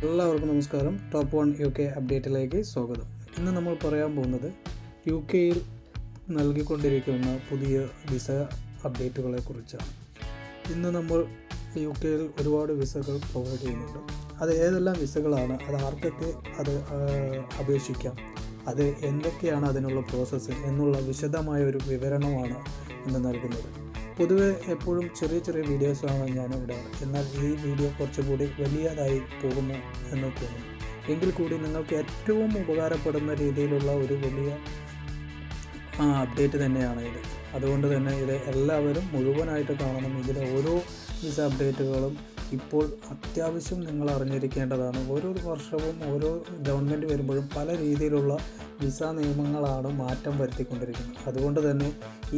എല്ലാവർക്കും നമസ്കാരം. Top 1 UK അപ്ഡേറ്റിലേക്ക് സ്വാഗതം. ഇന്ന് നമ്മൾ പറയാൻ പോകുന്നത് UKയിൽ നൽകിക്കൊണ്ടിരിക്കുന്ന പുതിയ വിസ അപ്ഡേറ്റുകളെ കുറിച്ചാണ്. ഇന്ന് നമ്മൾ UKയിൽ ഒരുപാട് വിസകൾ പ്രൊവൈഡ് ചെയ്യുന്നുണ്ട്. അത് ഏതെല്ലാം വിസകളാണ്, അത് ആർക്കൊക്കെ അത് അപേക്ഷിക്കാം, അത് എന്തൊക്കെയാണ് അതിനുള്ള പ്രോസസ്സ് എന്നുള്ള വിശദമായ ഒരു വിവരണമാണ് ഇന്ന് നൽകുന്നത്. പൊതുവെ എപ്പോഴും ചെറിയ വീഡിയോസാണ് ഞാൻ ഇടാറ്. എന്നാൽ ഈ വീഡിയോ കുറച്ചുകൂടി വലിയതായി പോകുന്നു എന്ന് തോന്നുന്നു. എങ്കിൽ കൂടി നിങ്ങൾക്ക് ഏറ്റവും ഉപകാരപ്പെടുന്ന രീതിയിലുള്ള ഒരു വലിയ അപ്ഡേറ്റ് തന്നെയാണ് ഇത്. അതുകൊണ്ട് തന്നെ ഇത് എല്ലാവരും മുഴുവനായിട്ട് കാണണം. ഇതിലെ ഓരോ വിസ അപ്ഡേറ്റുകളും ഇപ്പോൾ അത്യാവശ്യം നിങ്ങൾ അറിഞ്ഞിരിക്കേണ്ടതാണ്. ഓരോ വർഷവും ഓരോ ഗവൺമെൻറ് വരുമ്പോഴും പല രീതിയിലുള്ള വിസ നിയമങ്ങളാണ് മാറ്റം വരുത്തിക്കൊണ്ടിരിക്കുന്നത്. അതുകൊണ്ട് തന്നെ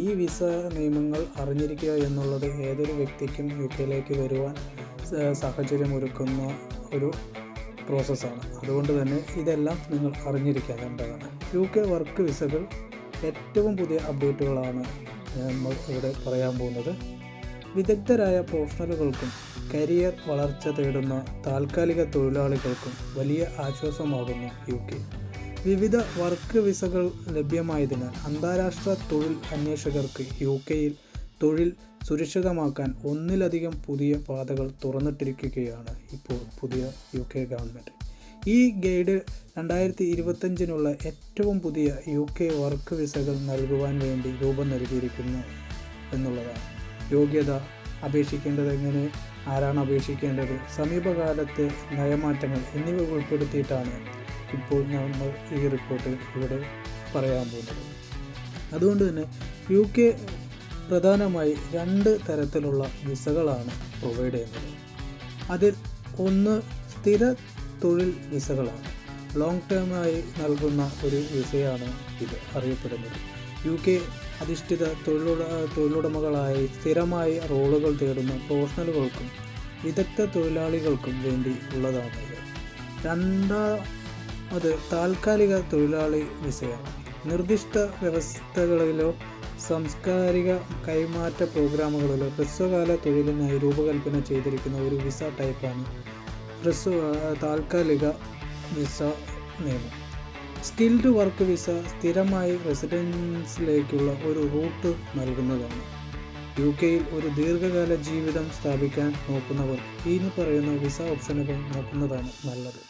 ഈ വിസ നിയമങ്ങൾ അറിഞ്ഞിരിക്കുക എന്നുള്ളത് ഏതൊരു വ്യക്തിക്കും UKയിലേക്ക് വരുവാൻ സാഹചര്യമൊരുക്കുന്ന ഒരു പ്രോസസ്സാണ്. അതുകൊണ്ട് തന്നെ ഇതെല്ലാം നിങ്ങൾ അറിഞ്ഞിരിക്കേണ്ടതാണ്. UK വർക്ക് വിസകൾ ഏറ്റവും പുതിയ അപ്ഡേറ്റുകളാണ് നമ്മൾ ഇവിടെ പറയാൻ പോകുന്നത്. വിദഗ്ധരായ പ്രൊഫഷണലുകൾക്കും കരിയർ വളർച്ച തേടുന്ന താൽക്കാലിക തൊഴിലാളികൾക്കും വലിയ ആശ്വാസമാകുന്നു UK. വിവിധ വർക്ക് വിസകൾ ലഭ്യമായതിനാൽ അന്താരാഷ്ട്ര തൊഴിൽ അന്വേഷകർക്ക് UKയിൽ തൊഴിൽ സുരക്ഷിതമാക്കാൻ ഒന്നിലധികം പുതിയ പാതകൾ തുറന്നിട്ടിരിക്കുകയാണ് ഇപ്പോൾ പുതിയ UK ഗവൺമെൻറ്. ഈ ഗൈഡ് 2025 ഏറ്റവും പുതിയ UK വർക്ക് വിസകൾ നൽകുവാൻ വേണ്ടി രൂപം നൽകിയിരിക്കുന്നു എന്നുള്ളതാണ്. യോഗ്യത, അപേക്ഷിക്കേണ്ടത് എങ്ങനെ, ആരാണ് അപേക്ഷിക്കേണ്ടത്, സമീപകാലത്തെ നയമാറ്റങ്ങൾ എന്നിവ ഉൾപ്പെടുത്തിയിട്ടാണ് ഇപ്പോൾ നമ്മൾ ഈ റിപ്പോർട്ടിൽ ഇവിടെ പറയാൻ പോകുന്നത്. അതുകൊണ്ട് തന്നെ UK പ്രധാനമായി 2 തരത്തിലുള്ള വിസകളാണ് പ്രൊവൈഡ് ചെയ്യുന്നത്. അതിൽ ഒന്ന് സ്ഥിര തൊഴിൽ വിസകളാണ്. ലോങ് ടേമായി നൽകുന്ന ഒരു വിസയാണ് ഇത് അറിയപ്പെടുന്നത്. UK അധിഷ്ഠിത തൊഴിലുടമകളായി സ്ഥിരമായി റോളുകൾ തേടുന്ന പ്രൊഫഷണലുകൾക്കും വിദഗ്ധ തൊഴിലാളികൾക്കും വേണ്ടി ഉള്ളതാണ് ഇത്. രണ്ടാമത് താൽക്കാലിക തൊഴിലാളി വിസയാണ്. നിർദ്ദിഷ്ട വ്യവസ്ഥകളിലോ സാംസ്കാരിക കൈമാറ്റ പ്രോഗ്രാമുകളിലോ ഹ്രസ്വകാല തൊഴിലിനായി രൂപകൽപ്പന ചെയ്തിരിക്കുന്ന ഒരു വിസ ടൈപ്പാണ് താൽക്കാലിക വിസ നിയമം. സ്കിൽഡ് വർക്ക് വിസ സ്ഥിരമായി റെസിഡൻസിലേക്കുള്ള ഒരു റൂട്ട് നൽകുന്നതാണ്. UKയിൽ ഒരു ദീർഘകാല ജീവിതം സ്ഥാപിക്കാൻ നോക്കുന്നവർ ഇനി പറയുന്ന വിസ ഓപ്ഷനുകൾ നോക്കുന്നതാണ് നല്ലത്.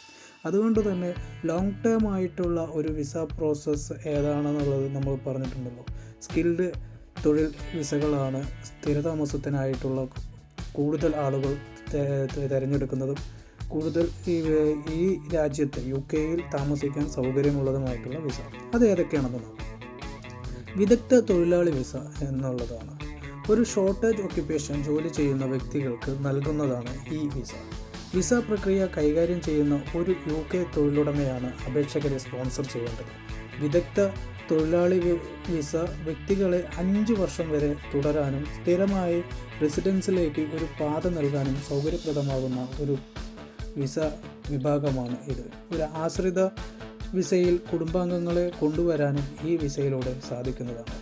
അതുകൊണ്ട് തന്നെ ലോങ് ടേം ആയിട്ടുള്ള ഒരു വിസ പ്രോസസ്സ് ഏതാണെന്നുള്ളത് നമ്മൾ പറഞ്ഞിട്ടുണ്ടല്ലോ. സ്കിൽഡ് തൊഴിൽ വിസകളാണ് സ്ഥിരതാമസത്തിനായിട്ടുള്ള കൂടുതൽ ആളുകൾ തിരഞ്ഞെടുക്കുന്നതും കൂടുതൽ ഈ രാജ്യത്ത് UKയിൽ താമസിക്കാൻ സൗകര്യമുള്ളതുമായിട്ടുള്ള വിസ. അത് ഏതൊക്കെയാണെന്ന് നോക്കാം. വിദഗ്ധ തൊഴിലാളി വിസ എന്നുള്ളതാണ്. ഒരു ഷോർട്ടേജ് ഓക്യുപ്പേഷൻ ജോലി ചെയ്യുന്ന വ്യക്തികൾക്ക് നൽകുന്നതാണ് ഈ വിസ. വിസ പ്രക്രിയ കൈകാര്യം ചെയ്യുന്ന ഒരു UK തൊഴിലുടമയാണ് അപേക്ഷകരെ സ്പോൺസർ ചെയ്യേണ്ടത്. വിദഗ്ധ തൊഴിലാളി വിസ വ്യക്തികളെ 5 വർഷം വരെ തുടരാനും സ്ഥിരമായി റെസിഡൻസിലേക്ക് ഒരു പാത നൽകാനും സൗകര്യപ്രദമാകുന്ന ഒരു വിസ വിഭാഗമാണ് ഇത്. ഒരു ആശ്രിത വിസയിൽ കുടുംബാംഗങ്ങളെ കൊണ്ടുവരാനും ഈ വിസയിലൂടെ സാധിക്കുന്നതാണ്.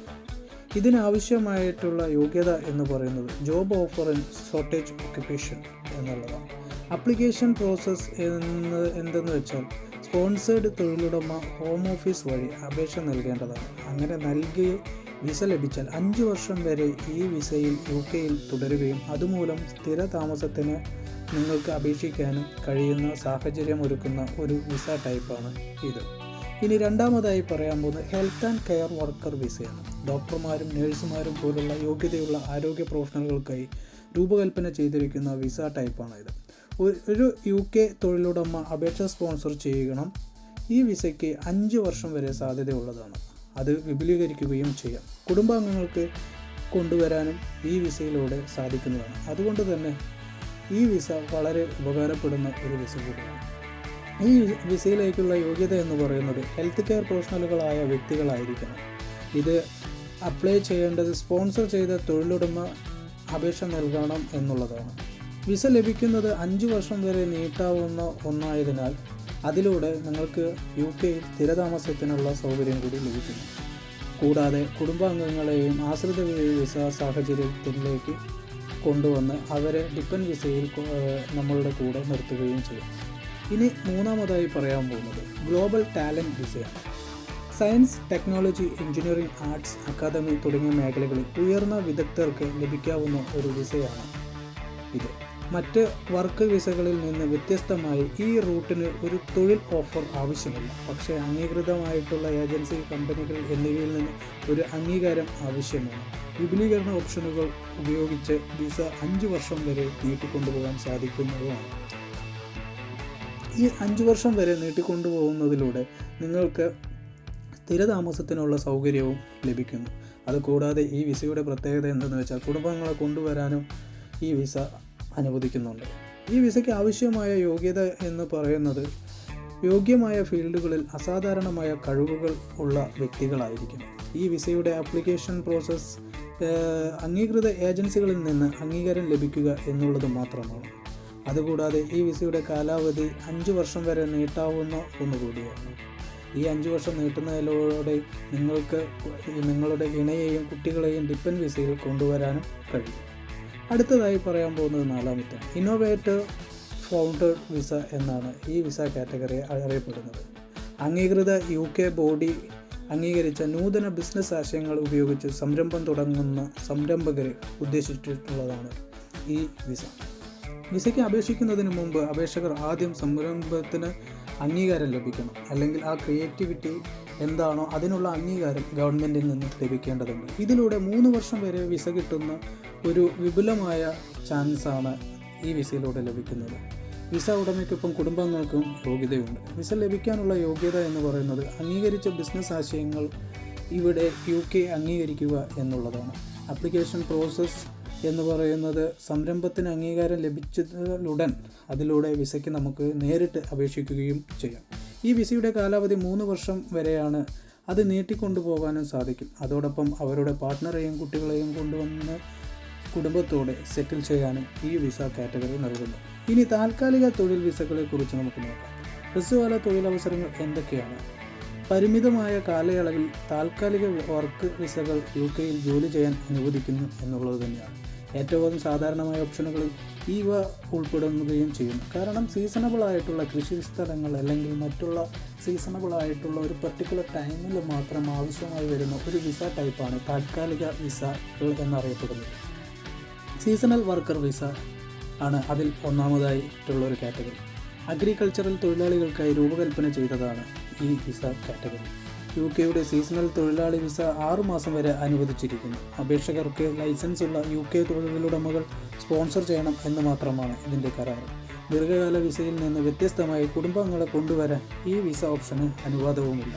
ഇതിനാവശ്യമായിട്ടുള്ള യോഗ്യത എന്ന് പറയുന്നത് job offer in shortage occupation എന്നുള്ളതാണ്. അപ്ലിക്കേഷൻ പ്രോസസ്സ് എന്തെന്ന് വെച്ചാൽ സ്പോൺസേഡ് തൊഴിലുടമ ഹോം ഓഫീസ് വഴി അപേക്ഷ നൽകേണ്ടതാണ്. അങ്ങനെ നൽകി വിസ ലഭിച്ചാൽ 5 വർഷം വരെ ഈ വിസയിൽ UKയിൽ തുടരുകയും അതുമൂലം സ്ഥിര താമസത്തിന് നിങ്ങൾക്ക് അപേക്ഷിക്കാനും കഴിയുന്ന സാഹചര്യം ഒരുക്കുന്ന ഒരു വിസ ടൈപ്പാണ് ഇത്. ഇനി രണ്ടാമതായി പറയാൻ പോകുന്നത് ഹെൽത്ത് ആൻഡ് കെയർ വർക്കർ വിസയാണ്. ഡോക്ടർമാരും നഴ്സുമാരും പോലുള്ള യോഗ്യതയുള്ള ആരോഗ്യ പ്രൊഫഷണലുകൾക്കായി രൂപകൽപ്പന ചെയ്തിരിക്കുന്ന വിസ ടൈപ്പാണ് ഇത്. ഒരു UK തൊഴിലുടമ അപേക്ഷ സ്പോൺസർ ചെയ്യണം. ഈ വിസയ്ക്ക് 5 വർഷം വരെ സാധ്യതയുള്ളതാണ്. അത് വിപുലീകരിക്കുകയും ചെയ്യാം. കുടുംബാംഗങ്ങൾക്ക് കൊണ്ടുവരാനും ഈ വിസയിലൂടെ സാധിക്കുന്നതാണ്. അതുകൊണ്ട് തന്നെ ഈ വിസ വളരെ ഉപകാരപ്പെടുന്ന ഒരു വിസ കൂടിയാണ്. ഈ വിസയിലേക്കുള്ള യോഗ്യത എന്ന് പറയുന്നത് ഹെൽത്ത് കെയർ പ്രൊഫഷണലുകളായ വ്യക്തികളായിരിക്കണം. ഇത് അപ്ലൈ ചെയ്യേണ്ടത് സ്പോൺസർ ചെയ്ത തൊഴിലുടമ അപേക്ഷ നൽകണം എന്നുള്ളതാണ്. വിസ ലഭിക്കുന്നത് 5 വർഷം വരെ നീട്ടാവുന്ന ഒന്നായതിനാൽ അതിലൂടെ നിങ്ങൾക്ക് UKയിൽ സ്ഥിരതാമസത്തിനുള്ള സൗകര്യം കൂടി ലഭിക്കുന്നു. കൂടാതെ കുടുംബാംഗങ്ങളെയും ആശ്രിത വിസ സാഹചര്യത്തിലേക്ക് കൊണ്ടുവന്ന് അവരെ ഡിപ്പെൻഡ് വിസയിൽ നമ്മളുടെ കൂടെ നിർത്തുകയും ചെയ്യും. ഇനി മൂന്നാമതായി പറയാൻ പോകുന്നത് ഗ്ലോബൽ ടാലൻറ്റ് വിസയാണ്. Science, technology, engineering, arts, academy തുടങ്ങിയ മേഖലകളിൽ ഉയർന്ന വിദഗ്ധർക്ക് ലഭിക്കാവുന്ന ഒരു വിസയാണ് ഇത്. മറ്റ് വർക്ക് വിസകളിൽ നിന്ന് വ്യത്യസ്തമായി ഈ റൂട്ടിന് ഒരു തൊഴിൽ ഓഫർ ആവശ്യമില്ല. പക്ഷേ അംഗീകൃതമായിട്ടുള്ള ഏജൻസി, കമ്പനികൾ എന്നിവയിൽ നിന്ന് ഒരു അംഗീകാരം ആവശ്യമാണ്. വിപുലീകരണ ഓപ്ഷനുകൾ ഉപയോഗിച്ച് വിസ 5 വർഷം വരെ നീട്ടിക്കൊണ്ടുപോകാൻ സാധിക്കുന്നതുമാണ്. ഈ 5 വർഷം വരെ നീട്ടിക്കൊണ്ടുപോകുന്നതിലൂടെ നിങ്ങൾക്ക് സ്ഥിരതാമസത്തിനുള്ള സൗകര്യവും ലഭിക്കുന്നു. അതുകൂടാതെ ഈ വിസയുടെ പ്രത്യേകത എന്തെന്ന് വെച്ചാൽ കുടുംബങ്ങളെ കൊണ്ടുവരാനും ഈ വിസ അനുവദിക്കുന്നുണ്ട്. ഈ വിസയ്ക്ക് ആവശ്യമായ യോഗ്യത എന്ന് പറയുന്നത് യോഗ്യമായ ഫീൽഡുകളിൽ അസാധാരണമായ കഴിവുകൾ ഉള്ള വ്യക്തികളായിരിക്കും. ഈ വിസയുടെ ആപ്ലിക്കേഷൻ പ്രോസസ്സ് അംഗീകൃത ഏജൻസികളിൽ നിന്ന് അംഗീകാരം ലഭിക്കുക എന്നുള്ളത് മാത്രമാണ്. അതുകൂടാതെ ഈ വിസയുടെ കാലാവധി 5 വർഷം വരെ നീട്ടാവുന്ന ഒന്നുകൂടിയാണ്. ഈ 5 വർഷം നീട്ടുന്നതിലൂടെ നിങ്ങൾക്ക് നിങ്ങളുടെ ഇണയെയും കുട്ടികളെയും ഡിപ്പെൻഡ് വിസയിൽ കൊണ്ടുവരാനും കഴിയും. അടുത്തതായി പറയാൻ പോകുന്നത് നാലാമത്തെ ഇന്നോവേറ്റർ ഫൗണ്ടർ വിസ എന്നാണ് ഈ വിസ കാറ്റഗറി അറിയപ്പെടുന്നത്. അംഗീകൃത UK ബോഡി അംഗീകരിച്ച നൂതന ബിസിനസ് ആശയങ്ങൾ ഉപയോഗിച്ച് സംരംഭം തുടങ്ങുന്ന സംരംഭകരെ ഉദ്ദേശിച്ചിട്ടുള്ളതാണ് ഈ വിസ. വിസയ്ക്ക് അപേക്ഷിക്കുന്നതിന് മുമ്പ് അപേക്ഷകർ ആദ്യം സംരംഭത്തിന് അംഗീകാരം ലഭിക്കണം. അല്ലെങ്കിൽ ആ ക്രിയേറ്റിവിറ്റി എന്താണോ അതിനുള്ള അംഗീകാരം ഗവൺമെൻറ്റിൽ നിന്ന് ലഭിക്കേണ്ടതുണ്ട്. ഇതിലൂടെ 3 വർഷം വരെ വിസ കിട്ടുന്ന ഒരു വിപുലമായ ചാൻസാണ് ഈ വിസയിലൂടെ ലഭിക്കുന്നത്. വിസ ഉടമയ്ക്കൊപ്പം കുടുംബങ്ങൾക്കും യോഗ്യതയുണ്ട്. വിസ ലഭിക്കാനുള്ള യോഗ്യത എന്ന് പറയുന്നത് അംഗീകരിച്ച ബിസിനസ് ആശയങ്ങൾ ഇവിടെ UK അംഗീകരിക്കുക എന്നുള്ളതാണ്. ആപ്ലിക്കേഷൻ പ്രോസസ്സ് എന്ന് പറയുന്നത് സംരംഭത്തിന് അംഗീകാരം ലഭിച്ചതിലുടൻ അതിലൂടെ വിസയ്ക്ക് നമുക്ക് നേരിട്ട് അപേക്ഷിക്കുകയും ചെയ്യാം. ഈ വിസയുടെ കാലാവധി 3 വർഷം വരെയാണ്. അത് നീട്ടിക്കൊണ്ടുപോകാനും സാധിക്കും. അതോടൊപ്പം അവരുടെ പാർട്ട്ണറെയും കുട്ടികളെയും കൊണ്ടുവന്ന് കുടുംബത്തോടെ സെറ്റിൽ ചെയ്യാനും ഈ വിസ കാറ്റഗറി നൽകുന്നു. ഇനി താൽക്കാലിക തൊഴിൽ വിസകളെ കുറിച്ച് നമുക്ക് നോക്കാം. ഹ്രസ്വകാല തൊഴിലവസരങ്ങൾ എന്തൊക്കെയാണ്? പരിമിതമായ കാലയളവിൽ താൽക്കാലിക വർക്ക് വിസകൾ UK-യിൽ ജോലി ചെയ്യാൻ അനുവദിക്കുന്നു എന്നുള്ളത് തന്നെയാണ്. ഏറ്റവും സാധാരണമായ ഓപ്ഷനുകളിൽ ഇവ ഉൾപ്പെടുകയും ചെയ്യുന്നു. കാരണം സീസണബിളായിട്ടുള്ള കൃഷി സ്ഥലങ്ങൾ അല്ലെങ്കിൽ മറ്റുള്ള സീസണബിളായിട്ടുള്ള ഒരു പർട്ടിക്കുലർ ടൈമിൽ മാത്രം ആവശ്യമായി വരുന്ന ഒരു വിസ ടൈപ്പാണ് താൽക്കാലിക വിസകൾ എന്നറിയപ്പെടുന്നത്. സീസണൽ വർക്കർ വിസ ആണ് അതിൽ ഒന്നാമതായിട്ടുള്ള ഒരു കാറ്റഗറി. അഗ്രികൾച്ചറൽ തൊഴിലാളികൾക്കായി രൂപകൽപ്പന ചെയ്തതാണ് ഈ വിസ കാറ്റഗറി. UK-യുടെ സീസണൽ തൊഴിലാളി വിസ 6 മാസം വരെ അനുവദിച്ചിരിക്കുന്നു. അപേക്ഷകർക്ക് ലൈസൻസ് ഉള്ള UK തൊഴിലുടമകൾ സ്പോൺസർ ചെയ്യണം എന്ന് മാത്രമാണ് ഇതിൻ്റെ കരാർ. ദീർഘകാല വിസയിൽ നിന്ന് വ്യത്യസ്തമായി കുടുംബങ്ങളെ കൊണ്ടുവരാൻ ഈ വിസ ഓപ്ഷന് അനുവാദവുമില്ല.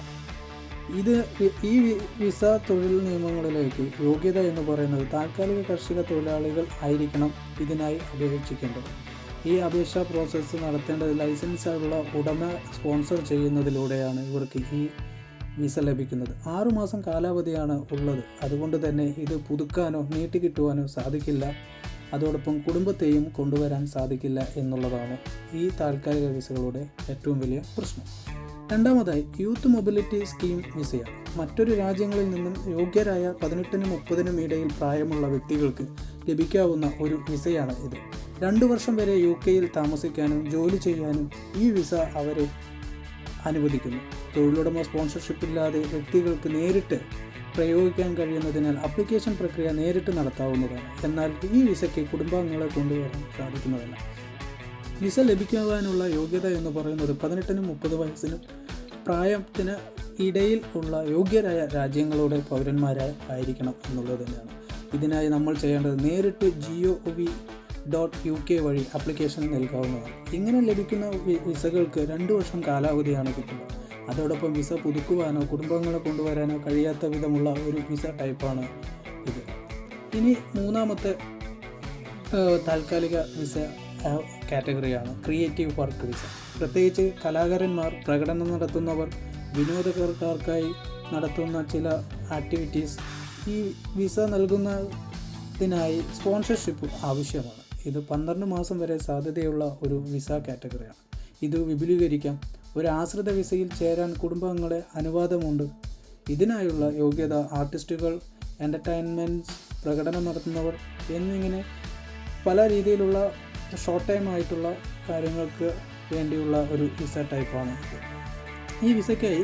ഈ വിസ തൊഴിൽ നിയമങ്ങളിലേക്ക് യോഗ്യത എന്ന് പറയുന്നത് താൽക്കാലിക കാർഷിക തൊഴിലാളികൾ ആയിരിക്കണം ഇതിനായി അപേക്ഷിക്കേണ്ടത്. ഈ അപേക്ഷാ പ്രോസസ്സ് നടത്തേണ്ടത് ലൈസൻസ് ഉള്ള ഉടമ സ്പോൺസർ ചെയ്യുന്നതിലൂടെയാണ് ഇവർക്ക് ഈ വിസ ലഭിക്കുന്നത്. 6 മാസം കാലാവധിയാണ് ഉള്ളത്. അതുകൊണ്ട് തന്നെ ഇത് പുതുക്കാനോ നീട്ടിക്കിട്ടുവാനോ സാധിക്കില്ല. അതോടൊപ്പം കുടുംബത്തെയും കൊണ്ടുവരാൻ സാധിക്കില്ല എന്നുള്ളതാണ് ഈ താൽക്കാലിക വിസകളുടെ ഏറ്റവും വലിയ പ്രശ്നം. രണ്ടാമതായി യൂത്ത് മൊബിലിറ്റി സ്കീം വിസയാണ്. മറ്റൊരു രാജ്യങ്ങളിൽ നിന്നും യോഗ്യരായ 18-നും 30-നും ഇടയിൽ പ്രായമുള്ള വ്യക്തികൾക്ക് ലഭിക്കാവുന്ന ഒരു വിസയാണ് ഇത്. 2 വർഷം വരെ UK-യിൽ താമസിക്കാനും ജോലി ചെയ്യാനും ഈ വിസ അവരെ അനുവദിക്കുന്നു. തൊഴിലുടമ സ്പോൺസർഷിപ്പ് ഇല്ലാതെ വ്യക്തികൾക്ക് നേരിട്ട് പ്രയോഗിക്കാൻ കഴിയുന്നതിനാൽ ആപ്ലിക്കേഷൻ പ്രക്രിയ നേരിട്ട് നടത്താവുന്നതാണ്. എന്നാൽ ഈ വിസയ്ക്ക് കുടുംബാംഗങ്ങളെ കൊണ്ടുവരാൻ സാധിക്കുന്നതല്ല. വിസ ലഭിക്കുവാനുള്ള യോഗ്യത എന്ന് പറയുന്നത് 18-നും 30 വയസ്സിനും പ്രായത്തിന് ഇടയിൽ ഉള്ള യോഗ്യരായ രാജ്യങ്ങളുടെ പൗരന്മാരായിരിക്കണം എന്നുള്ളത് തന്നെയാണ്. ഇതിനായി നമ്മൾ ചെയ്യേണ്ടത് നേരിട്ട് gov.uk വഴി ആപ്ലിക്കേഷൻ നൽകാവുന്നതാണ്. ഇങ്ങനെ ലഭിക്കുന്ന വിസകൾക്ക് 2 വർഷം കാലാവധിയാണ് കിട്ടുക. അതോടൊപ്പം വിസ പുതുക്കുവാനോ കുടുംബങ്ങളെ കൊണ്ടുവരാനോ കഴിയാത്ത വിധമുള്ള ഒരു വിസ ടൈപ്പാണ് ഇത്. ഇനി മൂന്നാമത്തെ താൽക്കാലിക വിസ കാറ്റഗറിയാണ് ക്രിയേറ്റീവ് വർക്ക് വിസ. പ്രത്യേകിച്ച് കലാകാരന്മാർ, പ്രകടനം നടത്തുന്നവർ, വിനോദക്കാർക്കായി നടത്തുന്ന ചില ആക്ടിവിറ്റീസ് ഈ വിസ നൽകുന്നതിനായി സ്പോൺസർഷിപ്പ് ആവശ്യമാണ്. ഇത് 12 മാസം വരെ സാധ്യതയുള്ള ഒരു വിസ കാറ്റഗറിയാണ്. ഇത് വിപുലീകരിക്കാം. ഒരു ആശ്രിത വിസയിൽ ചേരാൻ കുടുംബാംഗങ്ങളെ അനുവാദമുണ്ട്. ഇതിനായുള്ള യോഗ്യത ആർട്ടിസ്റ്റുകൾ, എൻ്റർടൈൻമെൻറ്റ്സ്, പ്രകടനം നടത്തുന്നവർ എന്നിങ്ങനെ പല രീതിയിലുള്ള ഷോർട്ട് ടൈം ആയിട്ടുള്ള കാര്യങ്ങൾക്ക് വേണ്ടിയുള്ള ഒരു വിസ ടൈപ്പാണ് ഇത്. ഈ വിസയ്ക്കായി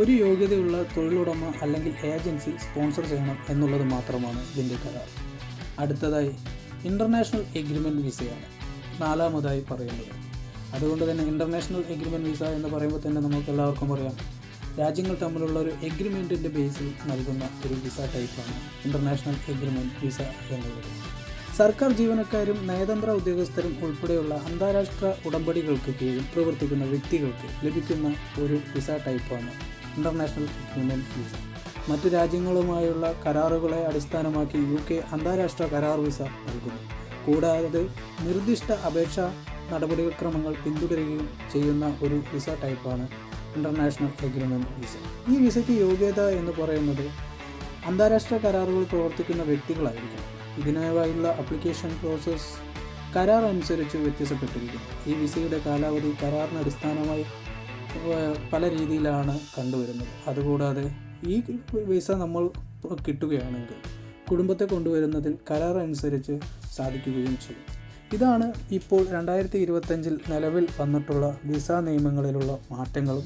ഒരു യോഗ്യതയുള്ള തൊഴിലുടമ അല്ലെങ്കിൽ ഏജൻസി സ്പോൺസർ ചെയ്യണം എന്നുള്ളത് മാത്രമാണ് ഇതിൻ്റെ കരാർ. അടുത്തതായി ഇൻ്റർനാഷണൽ എഗ്രിമെൻറ്റ് വിസയാണ് നാലാമതായി പറയുന്നത്. അതുകൊണ്ട് തന്നെ ഇൻ്റർനാഷണൽ എഗ്രിമെൻറ്റ് വിസ എന്ന് പറയുമ്പോൾ തന്നെ നമുക്ക് എല്ലാവർക്കും അറിയാം, രാജ്യങ്ങൾ തമ്മിലുള്ള ഒരു എഗ്രിമെൻറ്റിൻ്റെ ബേസിൽ നൽകുന്ന ഒരു വിസ ടൈപ്പാണ് ഇൻ്റർനാഷണൽ എഗ്രിമെൻറ്റ് വിസ എന്നുള്ളത്. സർക്കാർ ജീവനക്കാരും നയതന്ത്ര ഉദ്യോഗസ്ഥരും ഉൾപ്പെടെയുള്ള അന്താരാഷ്ട്ര ഉടമ്പടികൾക്ക് കീഴിൽ പ്രവർത്തിക്കുന്ന വ്യക്തികൾക്ക് ലഭിക്കുന്ന ഒരു വിസ ടൈപ്പാണ് ഇൻ്റർനാഷണൽ എഗ്രിമെൻറ്റ് വിസ. മറ്റു രാജ്യങ്ങളുമായുള്ള കരാറുകളെ അടിസ്ഥാനമാക്കി UK അന്താരാഷ്ട്ര കരാർ വിസ നൽകുന്നു. കൂടാതെ നിർദ്ദിഷ്ട അപേക്ഷാ നടപടിക്രമങ്ങൾ പിന്തുടരുകയും ചെയ്യുന്ന ഒരു വിസ ടൈപ്പാണ് ഇൻ്റർനാഷണൽ എഗ്രിമെൻറ്റ് വിസ. ഈ വിസയ്ക്ക് യോഗ്യത എന്ന് പറയുന്നത് അന്താരാഷ്ട്ര കരാറുകൾ പ്രവർത്തിക്കുന്ന വ്യക്തികളായിരിക്കണം. ഇതിനായുള്ള ആപ്ലിക്കേഷൻ പ്രോസസ്സ് കരാർ അനുസരിച്ച് വ്യത്യാസപ്പെട്ടിരിക്കുന്നു. ഈ വിസയുടെ കാലാവധി കരാറിന് അടിസ്ഥാനമായി പല രീതിയിലാണ് കണ്ടുവരുന്നത്. അതുകൂടാതെ ഈ വിസ നമ്മൾ കിട്ടുകയാണെങ്കിൽ കുടുംബത്തെ കൊണ്ടുവരുന്നതിൽ കരാർ അനുസരിച്ച് സാധിക്കുകയും ചെയ്യും. ഇതാണ് ഇപ്പോൾ 2025 നിലവിൽ വന്നിട്ടുള്ള വിസ നിയമങ്ങളിലുള്ള മാറ്റങ്ങളും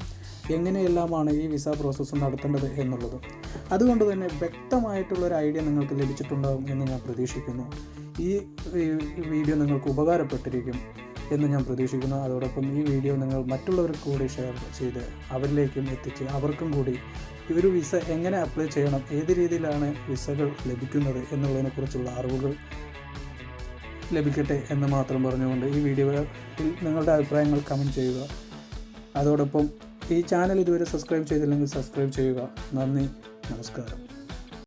എങ്ങനെയെല്ലാമാണ് ഈ വിസ പ്രോസസ്സ് നടത്തേണ്ടത് എന്നുള്ളതും. അതുകൊണ്ട് തന്നെ വ്യക്തമായിട്ടുള്ളൊരു ഐഡിയ നിങ്ങൾക്ക് ലഭിച്ചിട്ടുണ്ടാകും എന്ന് ഞാൻ പ്രതീക്ഷിക്കുന്നു. ഈ വീഡിയോ നിങ്ങൾക്ക് ഉപകാരപ്പെട്ടിരിക്കും എന്ന് ഞാൻ പ്രതീക്ഷിക്കുന്നു. അതോടൊപ്പം ഈ വീഡിയോ നിങ്ങൾ മറ്റുള്ളവർക്ക് കൂടി ഷെയർ ചെയ്ത് അവരിലേക്കും എത്തിച്ച് അവർക്കും കൂടി ഒരു വിസ എങ്ങനെ അപ്ലൈ ചെയ്യണം, ഏത് രീതിയിലാണ് വിസകൾ ലഭിക്കുന്നത് എന്നുള്ളതിനെക്കുറിച്ചുള്ള അറിവുകൾ ലഭിക്കട്ടെ എന്ന് മാത്രം പറഞ്ഞുകൊണ്ട് ഈ വീഡിയോയിൽ നിങ്ങളുടെ അഭിപ്രായങ്ങൾ കമൻറ്റ് ചെയ്യുക. അതോടൊപ്പം ഈ ചാനൽ ഇതുവരെ സബ്സ്ക്രൈബ് ചെയ്തില്ലെങ്കിൽ സബ്സ്ക്രൈബ് ചെയ്യുക. നന്ദി, നമസ്കാരം.